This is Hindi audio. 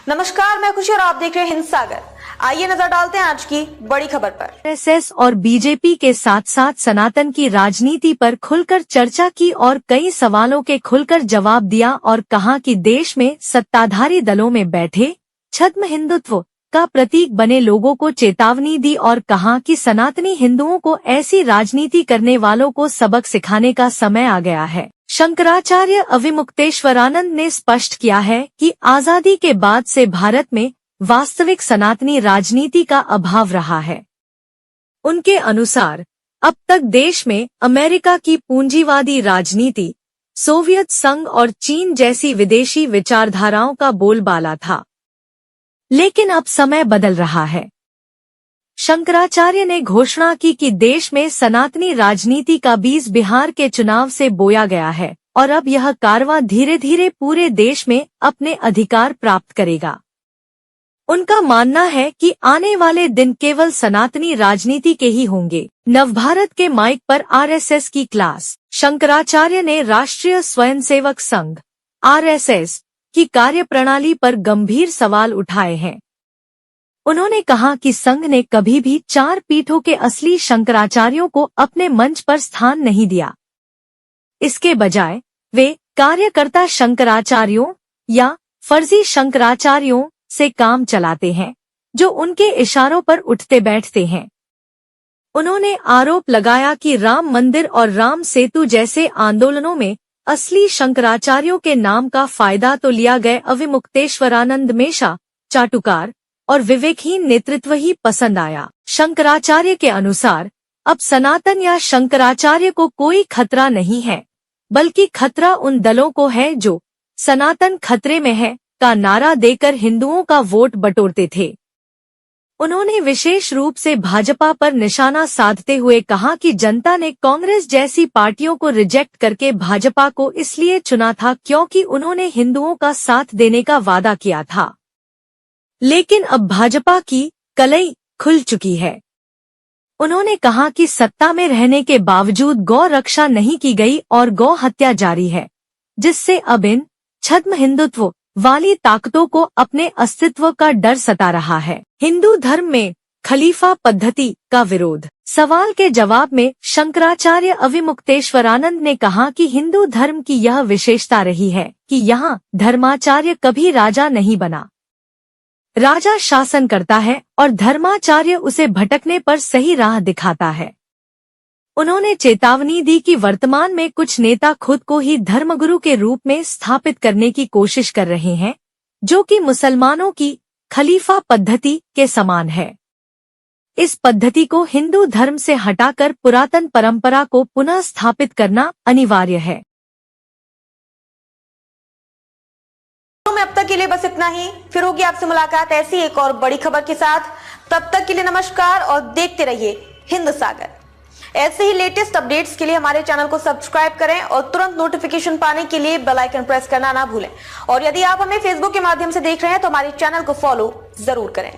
नमस्कार, मैं खुशी और आप देख रहे हैं हिंद सागर। आइए नजर डालते हैं आज की बड़ी खबर पर। आरएसएस और बीजेपी के साथ साथ सनातन की राजनीति पर खुलकर चर्चा की और कई सवालों के खुलकर जवाब दिया और कहा कि देश में सत्ताधारी दलों में बैठे छद्म हिंदुत्व का प्रतीक बने लोगों को चेतावनी दी और कहा कि सनातनी हिंदुओं को ऐसी राजनीति करने वालों को सबक सिखाने का समय आ गया है। शंकराचार्य अविमुक्तेश्वरानंद ने स्पष्ट किया है कि आजादी के बाद से भारत में वास्तविक सनातनी राजनीति का अभाव रहा है। उनके अनुसार अब तक देश में अमेरिका की पूंजीवादी राजनीति, सोवियत संघ और चीन जैसी विदेशी विचारधाराओं का बोलबाला था, लेकिन अब समय बदल रहा है। शंकराचार्य ने घोषणा की कि देश में सनातनी राजनीति का बीज बिहार के चुनाव से बोया गया है और अब यह कारवां धीरे धीरे पूरे देश में अपने अधिकार प्राप्त करेगा। उनका मानना है कि आने वाले दिन केवल सनातनी राजनीति के ही होंगे। नवभारत के माइक पर आरएसएस की क्लास। शंकराचार्य ने राष्ट्रीय स्वयंसेवक संघ आरएसएस की कार्यप्रणाली पर गंभीर सवाल उठाए हैं। उन्होंने कहा कि संघ ने कभी भी 4 पीठों के असली शंकराचार्यों को अपने मंच पर स्थान नहीं दिया। इसके बजाय वे कार्यकर्ता शंकराचार्यों या फर्जी शंकराचार्यों से काम चलाते हैं, जो उनके इशारों पर उठते बैठते हैं। उन्होंने आरोप लगाया कि राम मंदिर और राम सेतु जैसे आंदोलनों में असली शंकराचार्यों के नाम का फायदा तो लिया गया। अविमुक्तेश्वरानंद मेषा, चाटुकार और विवेकहीन नेतृत्व ही पसंद आया। शंकराचार्य के अनुसार अब सनातन या शंकराचार्य को कोई खतरा नहीं है, बल्कि खतरा उन दलों को है जो सनातन खतरे में है का नारा देकर हिंदुओं का वोट बटोरते थे। उन्होंने विशेष रूप से भाजपा पर निशाना साधते हुए कहा कि जनता ने कांग्रेस जैसी पार्टियों को रिजेक्ट करके भाजपा को इसलिए चुना था क्योंकि उन्होंने हिंदुओं का साथ देने का वादा किया था, लेकिन अब भाजपा की कलई खुल चुकी है। उन्होंने कहा कि सत्ता में रहने के बावजूद गौ रक्षा नहीं की गई और गौ हत्या जारी है, जिससे अब इन छद्म हिंदुत्व वाली ताकतों को अपने अस्तित्व का डर सता रहा है। हिंदू धर्म में खलीफा पद्धति का विरोध। सवाल के जवाब में शंकराचार्य अविमुक्तेश्वरानंद ने कहा कि हिंदू धर्म की यह विशेषता रही है कि यहाँ धर्माचार्य कभी राजा नहीं बना। राजा शासन करता है और धर्माचार्य उसे भटकने पर सही राह दिखाता है। उन्होंने चेतावनी दी कि वर्तमान में कुछ नेता खुद को ही धर्मगुरु के रूप में स्थापित करने की कोशिश कर रहे हैं, जो कि मुसलमानों की खलीफा पद्धति के समान है। इस पद्धति को हिंदू धर्म से हटाकर पुरातन परंपरा को पुनः स्थापित करना अनिवार्य है। में अब तक के लिए बस इतना ही। फिर होगी आपसे मुलाकात ऐसी एक और बड़ी खबर के साथ। तब तक के लिए नमस्कार और देखते रहिए हिंद सागर। ऐसे ही लेटेस्ट अपडेट्स के लिए हमारे चैनल को सब्सक्राइब करें और तुरंत नोटिफिकेशन पाने के लिए बेल आइकन प्रेस करना ना भूलें। और यदि आप हमें फेसबुक के माध्यम से देख रहे हैं तो हमारे चैनल को फॉलो जरूर करें।